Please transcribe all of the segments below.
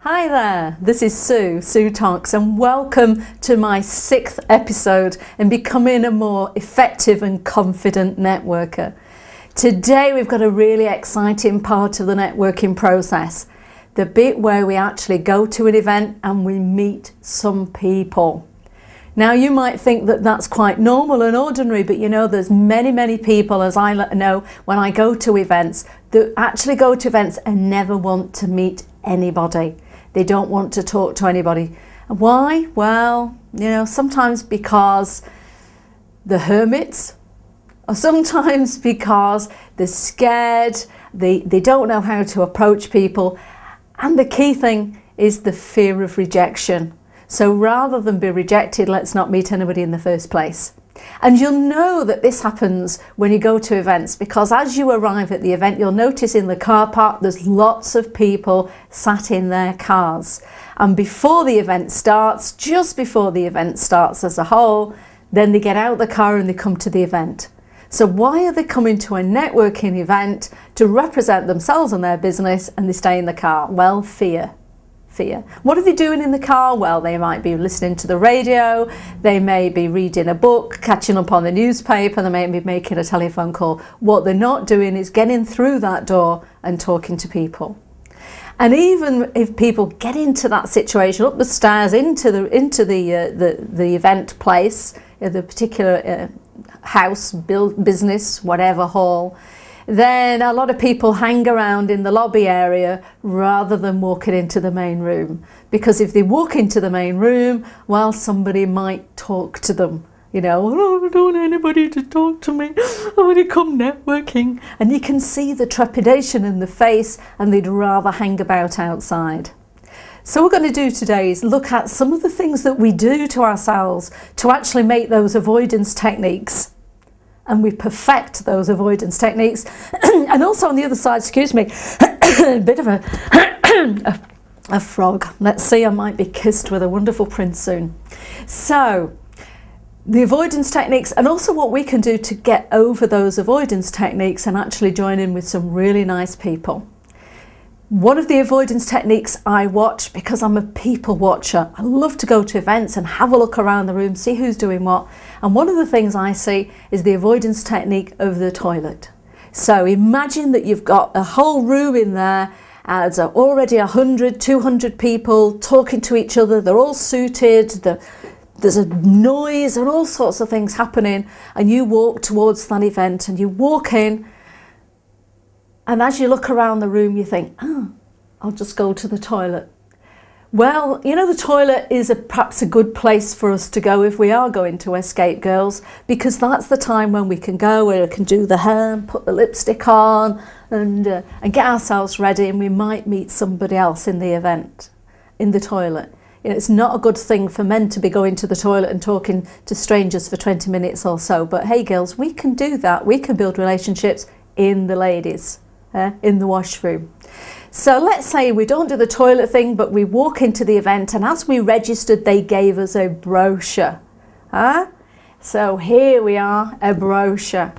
Hi there, this is Sue Tonks, and welcome to my 6th episode in becoming a more effective and confident networker. Today we've got a really exciting part of the networking process, the bit where we actually go to an event and we meet some people. Now you might think that that's quite normal and ordinary, but you know there's many people, as I know when I go to events, that actually go to events and never want to meet anybody. They don't want to talk to anybody. Why? Well, you know, sometimes because they're hermits, or sometimes because they're scared, they don't know how to approach people, and the key thing is the fear of rejection. So rather than be rejected, let's not meet anybody in the first place. And you'll know that this happens when you go to events, because as you arrive at the event, you'll notice in the car park there's lots of people sat in their cars. And before the event starts, just before the event starts as a whole, then they get out of the car and they come to the event. So why are they coming to a networking event? To represent themselves and their business, and they stay in the car? Well, fear. What are they doing in the car? Well, they might be listening to the radio, they may be reading a book, catching up on the newspaper, they may be making a telephone call. What they're not doing is getting through that door and talking to people. And even if people get into that situation, up the stairs into the event place, the particular house, business, whatever hall, then a lot of people hang around in the lobby area rather than walking into the main room. Because if they walk into the main room, well, somebody might talk to them. You know, oh, I don't want anybody to talk to me, I want to come networking. And you can see the trepidation in the face, and they'd rather hang about outside. So what we're going to do today is look at some of the things that we do to ourselves to actually make those avoidance techniques. And we perfect those avoidance techniques. And also on the other side, excuse me, a bit of a frog. Let's see, I might be kissed with a wonderful prince soon. So the avoidance techniques, and also what we can do to get over those avoidance techniques and actually join in with some really nice people. One of the avoidance techniques I watch, because I'm a people watcher, I love to go to events and have a look around the room, see who's doing what. And one of the things I see is the avoidance technique of the toilet. So imagine that you've got a whole room in there, there's already 100, 200 people talking to each other, they're all suited, there's a noise and all sorts of things happening, and you walk towards that event and you walk in. And as you look around the room, you think, oh, I'll just go to the toilet. Well, you know, the toilet is perhaps a good place for us to go if we are going to Escape Girls, because that's the time when we can go, where we can do the hair and put the lipstick on and get ourselves ready, and we might meet somebody else in the event, in the toilet. You know, it's not a good thing for men to be going to the toilet and talking to strangers for 20 minutes or so. But hey, girls, we can do that. We can build relationships in the ladies. In the washroom. So let's say we don't do the toilet thing, but we walk into the event, and as we registered, they gave us a brochure. So here we are, a brochure.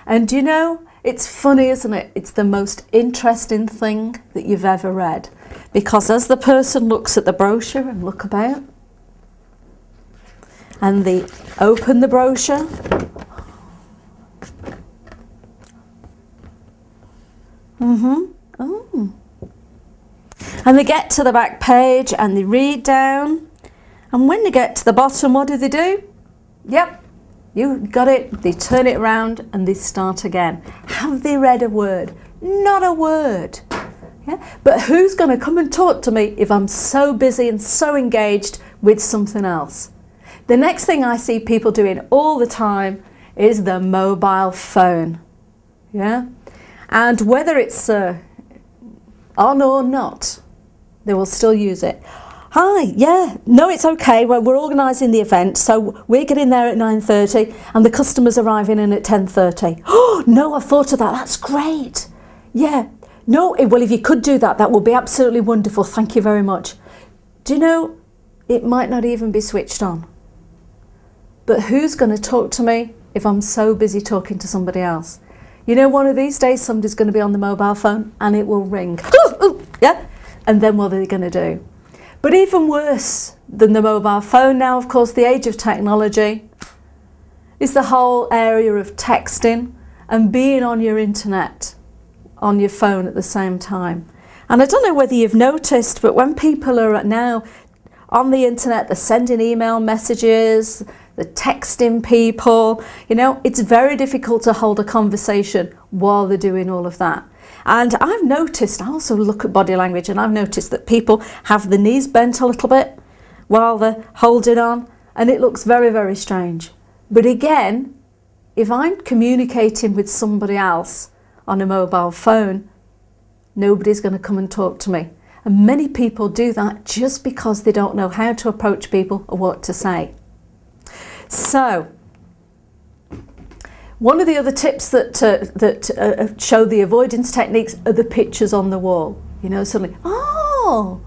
And you know, it's funny, isn't it? It's the most interesting thing that you've ever read. Because as the person looks at the brochure and look about, and they open the brochure, and they get to the back page and they read down, and when they get to the bottom, what do? Yep, you got it. They turn it around and they start again. Have they read a word? Not a word. Yeah? But who's going to come and talk to me if I'm so busy and so engaged with something else? The next thing I see people doing all the time is the mobile phone. Yeah? And whether it's on or not, they will still use it. Hi, yeah, no, it's okay. Well, we're organising the event, so we're getting there at 9:30 and the customer's arriving in at 10:30. Oh, no, I thought of that. That's great. Yeah, no, well, if you could do that, that would be absolutely wonderful. Thank you very much. Do you know, it might not even be switched on. But who's going to talk to me if I'm so busy talking to somebody else? You know, one of these days somebody's going to be on the mobile phone and it will ring. Yeah, and then what are they going to do? But even worse than the mobile phone now, of course, the age of technology, is the whole area of texting and being on your internet, on your phone at the same time. And I don't know whether you've noticed, but when people are now on the internet, they're sending email messages, they're texting people, you know, it's very difficult to hold a conversation while they're doing all of that. And I've noticed, I also look at body language, and I've noticed that people have the knees bent a little bit while they're holding on, and it looks very, very strange. But again, if I'm communicating with somebody else on a mobile phone, nobody's going to come and talk to me. And many people do that just because they don't know how to approach people or what to say. So, one of the other tips that show the avoidance techniques are the pictures on the wall. You know, suddenly, oh,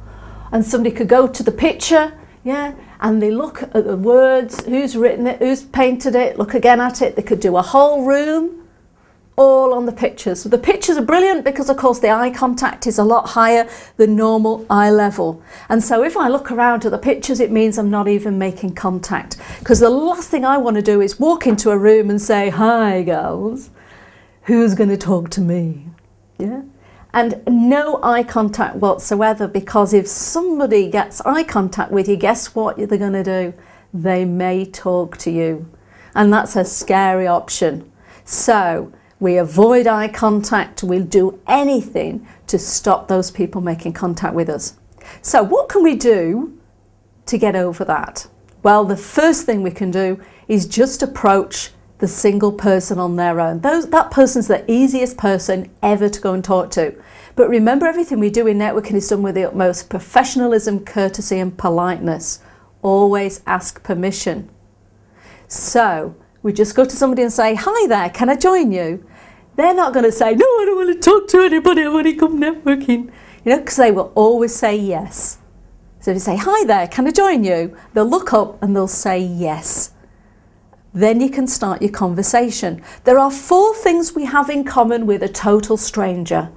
and somebody could go to the picture, yeah, and they look at the words, who's written it, who's painted it, look again at it. They could do a whole room all on the pictures. The pictures are brilliant because, of course, the eye contact is a lot higher than normal eye level. And so if I look around at the pictures, it means I'm not even making contact. Because the last thing I want to do is walk into a room and say, hi, girls, who's going to talk to me? Yeah. And no eye contact whatsoever, because if somebody gets eye contact with you, guess what they're going to do? They may talk to you. And that's a scary option. So we avoid eye contact. We'll do anything to stop those people making contact with us. So what can we do to get over that? Well, the first thing we can do is just approach the single person on their own. That person's the easiest person ever to go and talk to. But remember, everything we do in networking is done with the utmost professionalism, courtesy and politeness. Always ask permission. So we just go to somebody and say, hi there, can I join you? They're not going to say, no, I don't want to talk to anybody, I want to come networking. You know, because they will always say yes. So if you say, hi there, can I join you? They'll look up and they'll say yes. Then you can start your conversation. There are 4 things we have in common with a total stranger.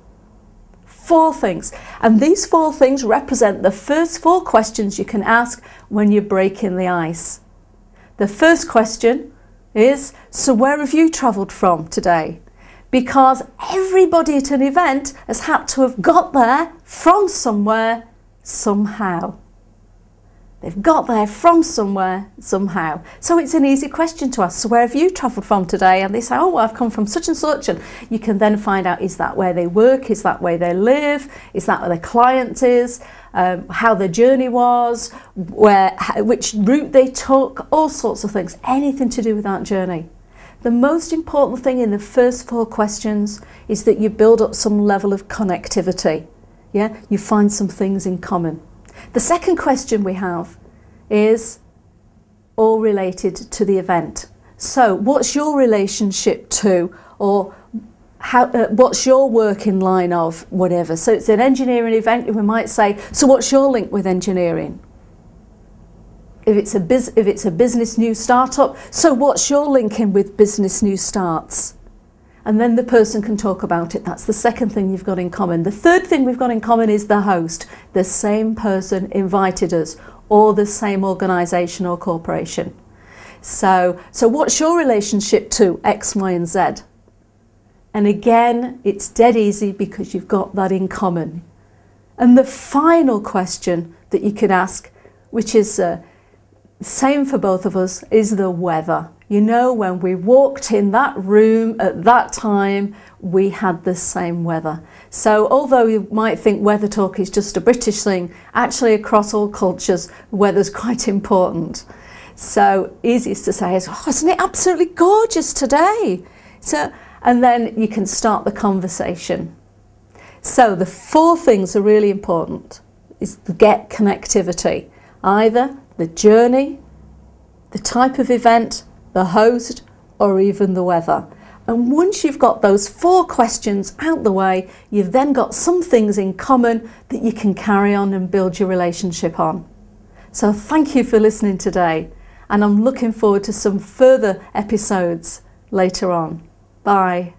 4 things. And these 4 things represent the first 4 questions you can ask when you're breaking the ice. The first question is, so where have you travelled from today? Because everybody at an event has had to have got there from somewhere, somehow. They've got there from somewhere, somehow. So it's an easy question to ask. So where have you travelled from today? And they say, oh, well, I've come from such and such. And you can then find out, is that where they work? Is that where they live? Is that where their client is? How their journey was? Which route they took? All sorts of things. Anything to do with that journey. The most important thing in the first 4 questions is that you build up some level of connectivity. Yeah, you find some things in common. The second question we have is all related to the event. So what's your relationship to, or what's your working line of whatever? So it's an engineering event, we might say, so what's your link with engineering? If it's a business new startup, so what's your link in with business new starts? And then the person can talk about it. That's the second thing you've got in common. The third thing we've got in common is the host. The same person invited us, or the same organisation or corporation. So what's your relationship to X, Y and Z? And again, it's dead easy because you've got that in common. And the final question that you could ask, which is same for both of us, is the weather. You know, when we walked in that room at that time, we had the same weather. So although you might think weather talk is just a British thing, actually across all cultures, weather's quite important. So easiest to say is, oh, isn't it absolutely gorgeous today? And then you can start the conversation. So the 4 things are really important, is to get connectivity. Either the journey, the type of event, the host, or even the weather. And once you've got those 4 questions out the way, you've then got some things in common that you can carry on and build your relationship on. So thank you for listening today, and I'm looking forward to some further episodes later on. Bye.